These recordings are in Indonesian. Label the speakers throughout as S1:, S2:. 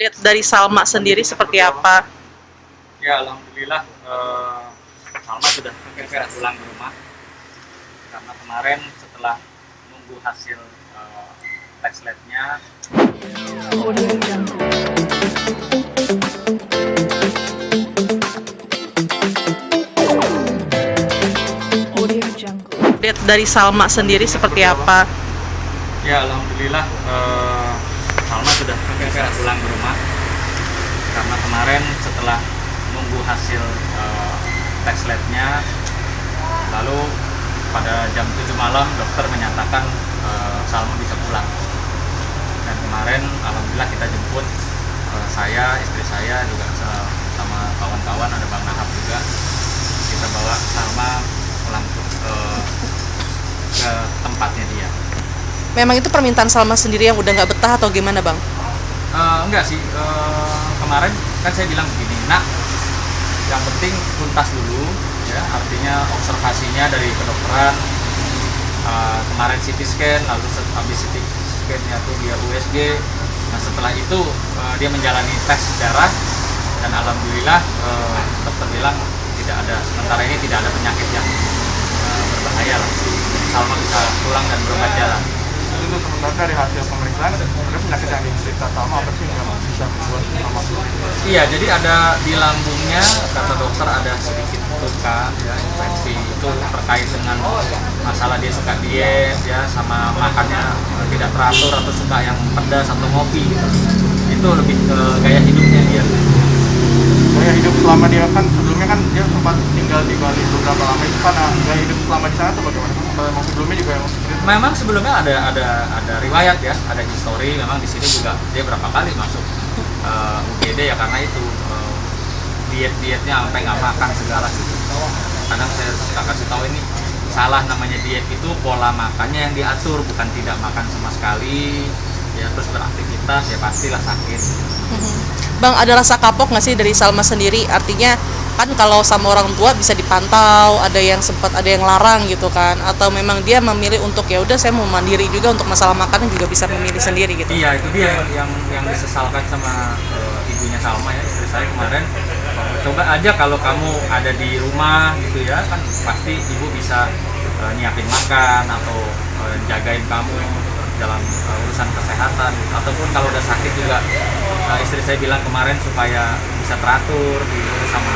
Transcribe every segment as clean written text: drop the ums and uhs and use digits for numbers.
S1: Update dari Salma sendiri seperti apa?
S2: Ya, alhamdulillah Salma sudah pulang ke rumah karena kemarin setelah menunggu hasil tes labnya.
S1: Update dari Salma sendiri seperti apa?
S2: Ya, alhamdulillah Salma sudah pulang ke rumah karena kemarin setelah menunggu hasil tes labnya, lalu pada jam 7 malam dokter menyatakan Salma bisa pulang. Dan kemarin alhamdulillah kita jemput, saya, istri saya juga sama kawan-kawan, ada Bang Nahab juga, kita bawa Salma pulang ke tempatnya dia.
S1: Memang itu permintaan Salma sendiri yang udah nggak betah atau gimana, Bang?
S2: Enggak sih, kemarin kan saya bilang begini, nak, yang penting tuntas dulu ya, artinya observasinya dari kedokteran, kemarin CT scan, lalu habis CT scan-nya tuh dia USG. Nah setelah itu dia menjalani tes darah dan alhamdulillah dokter bilang tidak ada, sementara ini tidak ada penyakit yang berbahaya lah. Salma bisa pulang dan berobat jalan.
S3: Itu sementara dari hasil pemeriksaan ada penyakit yang diderita Salma apa sih yang bisa membuat Salma pulang?
S2: Iya, jadi ada di lambungnya, kata dokter ada sedikit luka ya, infeksi. Itu terkait dengan masalah dia suka diet ya, sama makannya tidak teratur atau suka yang pedas atau ngopi gitu. Itu lebih ke gaya hidupnya dia.
S3: Gaya hidup selama dia kan sebelumnya kan dia sempat tinggal di Bali beberapa lama, itu karena gaya hidup selama di sana tuh bagaimana? Atau emang sebelumnya juga yang
S2: Memang sebelumnya ada riwayat ya, ada histori. Memang di sini juga dia berapa kali masuk UGD ya, karena itu dietnya sampai nggak makan segala gitu. Kadang saya suka kasih tahu ini salah, namanya diet itu pola makannya yang diatur, bukan tidak makan sama sekali ya, terus beraktivitas ya pastilah sakit.
S1: Bang, ada rasa kapok nggak sih dari Salma sendiri? Artinya kan kalau sama orang tua bisa dipantau, ada yang sempat ada yang larang gitu kan, atau memang dia memilih untuk ya udah saya mau mandiri juga untuk masalah makanan juga bisa memilih sendiri gitu.
S2: Iya, itu dia yang disesalkan sama ibunya Salma ya, istri saya kemarin. Coba aja kalau kamu ada di rumah gitu ya, kan pasti ibu bisa nyiapin makan atau jagain kamu dalam urusan kesehatan gitu. Ataupun kalau udah sakit juga, istri saya bilang kemarin supaya bisa teratur diurus sama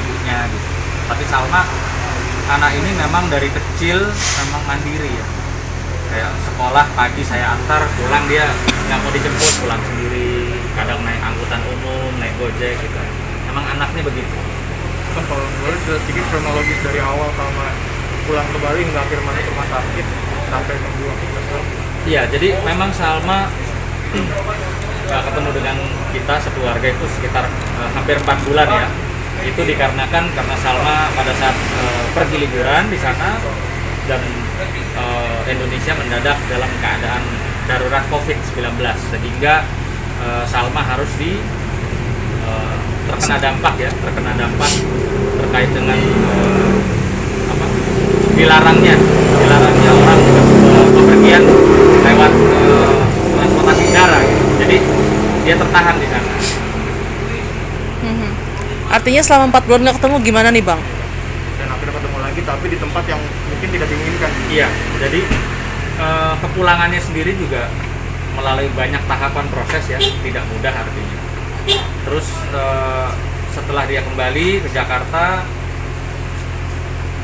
S2: ibunya gitu. Tapi Salma, anak ini memang dari kecil memang mandiri ya, kayak sekolah pagi saya antar, pulang dia nggak mau dijemput, pulang sendiri, kadang naik angkutan umum, naik gojek gitu. Emang anaknya begitu.
S3: kan kalau boleh sedikit kronologis dari awal Salma pulang ke Bali hingga akhir masuk rumah sakit sampai nunggu waktu.
S2: Iya, jadi memang Salma ketemu dengan kita sekeluarga itu sekitar hampir 4 bulan ya. Itu dikarenakan karena Salma pada saat pergi liburan di sana dan Indonesia mendadak dalam keadaan darurat COVID-19 sehingga Salma harus terkena dampak terkait dengan dilarangnya orang bepergian lewat transportasi udara gitu. Jadi dia tertahan di sana.
S1: Artinya selama 4 bulan nggak ketemu gimana nih, Bang?
S3: Dan akhirnya ketemu lagi tapi di tempat yang mungkin tidak diinginkan.
S2: Iya, jadi kepulangannya sendiri juga melalui banyak tahapan proses ya, tidak mudah artinya. Terus setelah dia kembali ke Jakarta,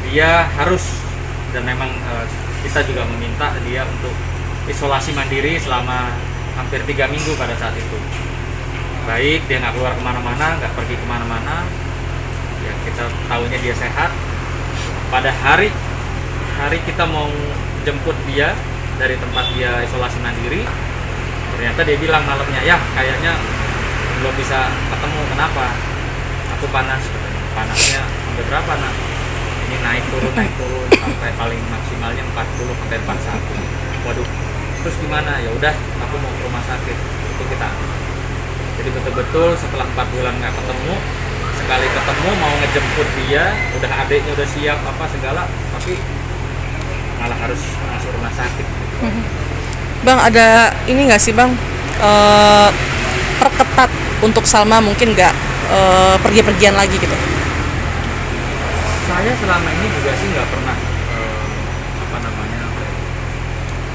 S2: dia harus, dan memang kita juga meminta dia untuk isolasi mandiri selama hampir 3 minggu pada saat itu. Baik, dia nggak keluar kemana-mana, nggak pergi kemana-mana, ya kita tahunya dia sehat. Pada hari kita mau jemput dia dari tempat dia isolasi mandiri, ternyata dia bilang malamnya, ya kayaknya belum bisa ketemu, kenapa? Aku panas, panasnya sampai berapa nak? Ini naik turun sampai paling maksimalnya 40 sampai 41. Waduh, terus gimana? Ya udah, aku mau ke rumah sakit. Itu kita. Jadi betul-betul setelah 4 bulan nggak ketemu, sekali ketemu mau ngejemput dia, udah adiknya udah siap apa segala, tapi malah harus masuk rumah sakit.
S1: Bang, ada ini nggak sih Bang, ketat untuk Salma mungkin nggak pergi-pergian lagi gitu?
S2: Saya selama ini juga sih nggak pernah apa namanya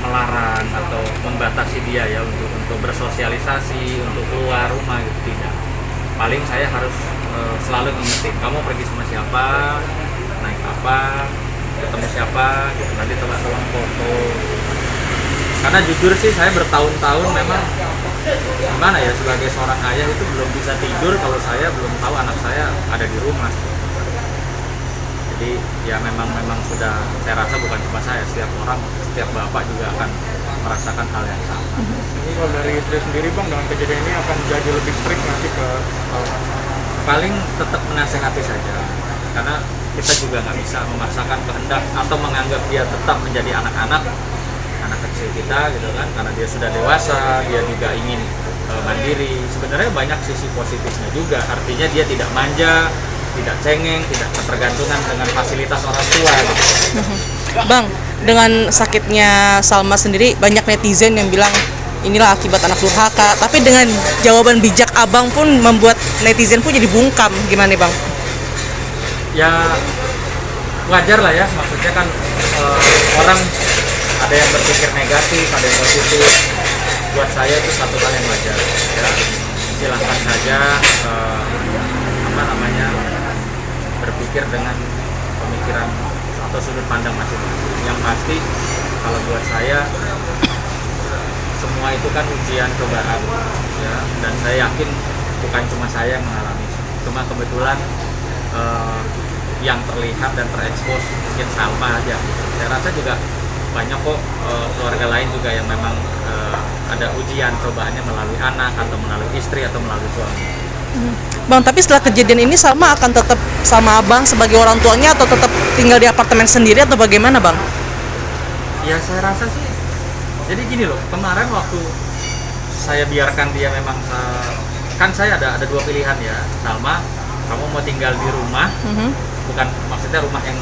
S2: melarang atau membatasi dia ya untuk bersosialisasi, untuk keluar rumah gitu, tidak. Paling saya harus selalu ngingetin, kamu pergi sama siapa, naik apa, ketemu siapa gitu, nanti tolong foto. Karena jujur sih saya bertahun-tahun memang gimana ya, sebagai seorang ayah itu belum bisa tidur kalau saya belum tahu anak saya ada di rumah. Jadi ya memang sudah, saya rasa bukan cuma saya, setiap orang, setiap bapak juga akan merasakan hal yang sama.
S3: Ini kalau dari istri sendiri Bang, dengan kejadian ini akan jadi lebih strict nanti ke
S2: Paling tetap menasehati saja, karena kita juga nggak bisa memaksakan kehendak atau menganggap dia tetap menjadi anak kecil kita gitu kan, karena dia sudah dewasa, dia juga ingin mandiri. Sebenarnya banyak sisi positifnya juga, artinya dia tidak manja, tidak cengeng, tidak ketergantungan dengan fasilitas orang tua gitu.
S1: Bang, dengan sakitnya Salma sendiri banyak netizen yang bilang inilah akibat anak durhaka, tapi dengan jawaban bijak abang pun membuat netizen pun jadi bungkam. Gimana nih Bang?
S2: Ya wajar lah ya, maksudnya kan orang ada yang berpikir negatif, ada yang positif. Buat saya itu satu hal yang wajar ya, silahkan saja apa namanya berpikir dengan pemikiran atau sudut pandang masing-masing. Yang pasti kalau buat saya semua itu kan ujian cobaan ya, dan saya yakin bukan cuma saya yang mengalami, cuma kebetulan yang terlihat dan terekspos mungkin Salma aja. Saya rasa juga banyak kok keluarga lain juga yang memang ada ujian cobaannya melalui anak atau melalui istri atau melalui suami.
S1: Bang, tapi setelah kejadian ini Salma akan tetap sama abang sebagai orang tuanya atau tetap tinggal di apartemen sendiri atau bagaimana Bang?
S2: Ya saya rasa sih, jadi gini loh, kemarin waktu saya biarkan dia memang kan saya ada dua pilihan ya, Salma, kamu mau tinggal di rumah, bukan maksudnya rumah yang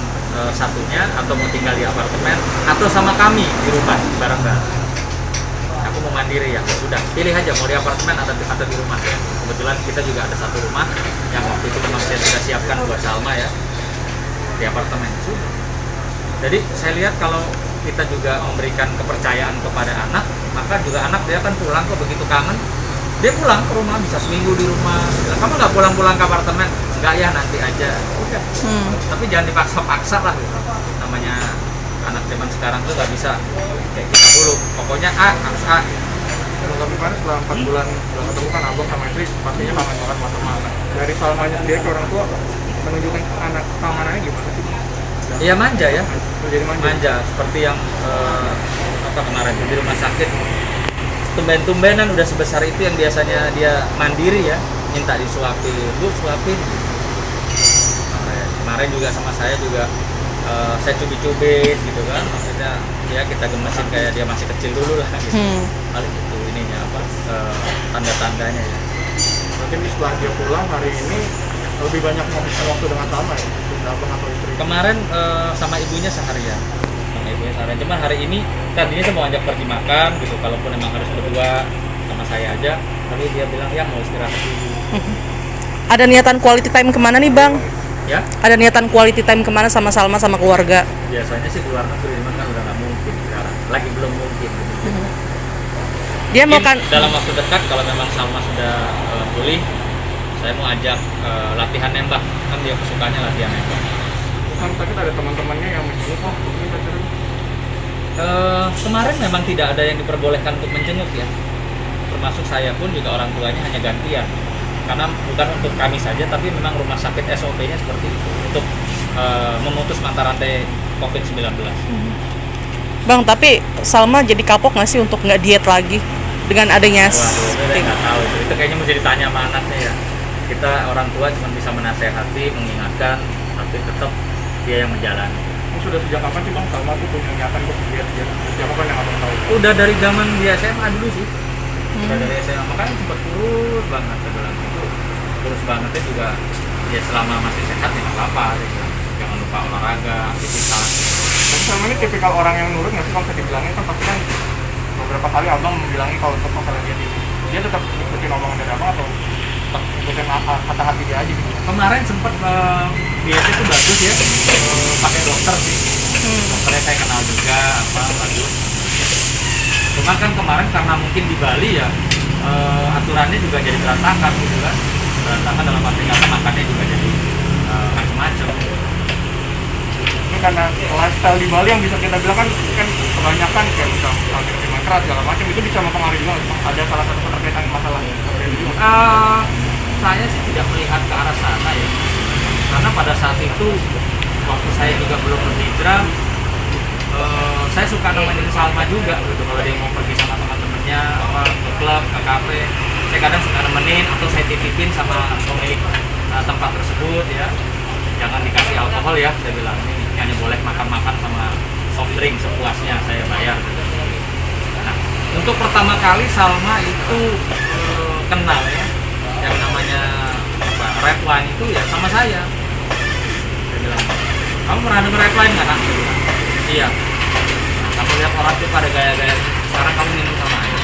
S2: satunya, atau mau tinggal di apartemen, atau sama kami di rumah bareng-bareng. Aku mau mandiri ya, sudah pilih aja mau di apartemen atau di rumah ya. Kebetulan kita juga ada satu rumah yang waktu itu memang saya sudah siapkan buat Salma ya, di apartemen. Sudah. Jadi saya lihat kalau kita juga memberikan kepercayaan kepada anak, maka juga anak dia akan pulang kok, begitu kangen dia pulang ke rumah, bisa seminggu di rumah. Kamu nggak pulang-pulang ke apartemen? Nggak ya, nanti aja. Udah. Tapi jangan dipaksa-paksa lah gitu. Namanya anak zaman sekarang tuh nggak bisa kayak kita dulu. Pokoknya A harus A.
S3: Tapi kan setelah 4 bulan setelah ketemu kan abang sama istri pastinya kangen banget sama anak. Dari Salmanya sendiri ke orang tua menunjukkan anak keamanannya gimana sih?
S2: Iya manja ya.
S3: Jadi
S2: Manja seperti yang apa kemarin di rumah sakit. Tumben-tumbenan udah sebesar itu yang biasanya dia mandiri ya, minta disuapin, bu suapin. Kemarin juga sama saya juga saya cubit-cubit gitu kan, maksudnya ya kita gemesin kayak dia masih kecil dulu lah gitu. Paling itu ininya apa tanda-tandanya ya.
S3: Mungkin setelah dia pulang hari ini lebih banyak menghabiskan waktu dengan Salma ya, abang atau istri.
S2: Kemarin sama ibunya seharian. Cuman hari ini tadinya saya mau ajak pergi makan gitu, kalaupun memang harus berdua sama saya aja, tapi dia bilang ya mau istirahat dulu.
S1: Ada niatan quality time kemana nih Bang?
S2: Ya?
S1: Ada niatan quality time kemana sama Salma sama keluarga?
S2: Biasanya sih keluar negeri, cuman kan udah nggak mungkin sekarang, lagi belum mungkin.
S1: Dia mau kan
S2: dalam waktu dekat kalau memang Salma sudah pulih, saya mau ajak latihan nembak, kan dia kesukaannya latihan nembak.
S3: Bukan, tapi ada teman-temannya yang menjenguk kok, mungkin pacaran.
S2: Kemarin memang tidak ada yang diperbolehkan untuk menjenguk ya, termasuk saya pun juga orang tuanya hanya gantian, karena bukan untuk kami saja tapi memang rumah sakit SOP-nya seperti itu untuk memutus mata rantai COVID-19.
S1: Bang, tapi Salma jadi kapok nggak sih untuk nggak diet lagi dengan adanya
S2: Waduh, saya nggak tahu itu kayaknya mesti ditanya sama anaknya ya. Kita orang tua cuma bisa menasehati, mengingatkan, tapi tetap dia yang menjalani.
S3: Sudah sejak kapan sih Bang Salma tuh punya niatan untuk diet? Sejak kapan yang abang tahu?
S2: Udah dari zaman dia SMA dulu sih. Udah dari SMA, makanya sempat kurus banget sebelah itu. Kurus bangetnya juga ya selama masih sehat ya nggak apa-apa. Jangan lupa olahraga, aktivitas.
S3: Salma ini tipikal orang yang nurut nggak sih kalau bisa dibilangin, kan pasti kan beberapa kali abang membilangi kalau untuk masalah diet itu dia tetap ikutin omongan dari abang atau kata hati dia aja gitu.
S2: Kemarin sempat biasa itu bagus ya, pakai dokter sih. Dokternya saya kenal juga, bagus. Cuma kan kemarin karena mungkin di Bali ya, aturannya juga jadi berantakan gitu kan. Berantakan dalam arti kata makannya juga jadi macam-macam.
S3: Ini karena lifestyle di Bali yang bisa kita bilang kan kebanyakan kayak misalnya minuman keras segala macam itu bisa mempengaruhi juga. Ada salah satu keterkaitan masalah seperti itu juga.
S2: Saya sih tidak melihat ke arah sana ya, karena pada saat itu waktu saya juga belum berhijrah, saya suka nemenin Salma juga gitu. Kalau dia mau pergi sama teman-temannya ke klub, ke kafe, saya kadang suka nemenin atau saya titipin sama pemilik tempat tersebut ya. Jangan dikasih alkohol ya, saya bilang ini hanya boleh makan-makan sama soft drink sepuasnya, saya bayar. Nah, untuk pertama kali Salma itu kenal ya yang namanya red wine itu ya sama saya bilang, kamu pernah denger red wine nggak nak? Iya. Nah, kamu lihat orang tuh pada gaya-gaya, sekarang kamu minum sama aja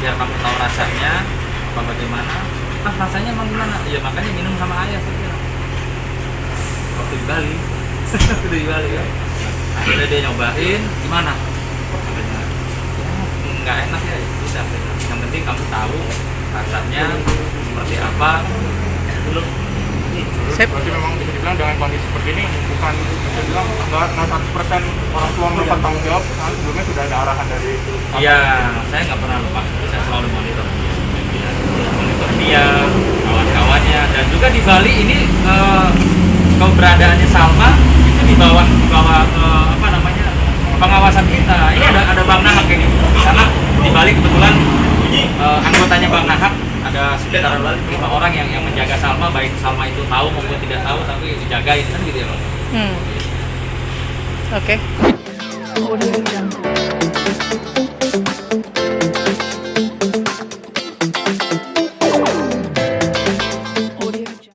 S2: biar kamu tahu rasanya apa bagaimana. Rasanya emang gimana? Iya makanya minum sama ayah, saya bilang waktu di Bali. Waktu di Bali ya. Akhirnya dia nyobain, gimana? Katanya nggak enak ya, udah. Yang penting kamu tahu rasanya seperti apa.
S3: Berarti memang bisa dibilang dengan kondisi seperti ini bukan bisa dibilang nggak 100% orang tua melupakan tanggung jawab, karena sebelumnya sudah ada arahan dari.
S2: Iya, saya nggak pernah lupa. Saya selalu monitor dia, kawan-kawannya, dan juga di Bali ini keberadaannya Salma itu di bawah apa namanya pengawasan kita. Ini ada Bang Nahak ini, karena di Bali kebetulan anggotanya Bang Nahak ada sekitar 5 orang yang menjaga Salma, baik Salma itu tahu maupun tidak tahu, tapi dijagain kan gitu ya Bang.
S1: Oke.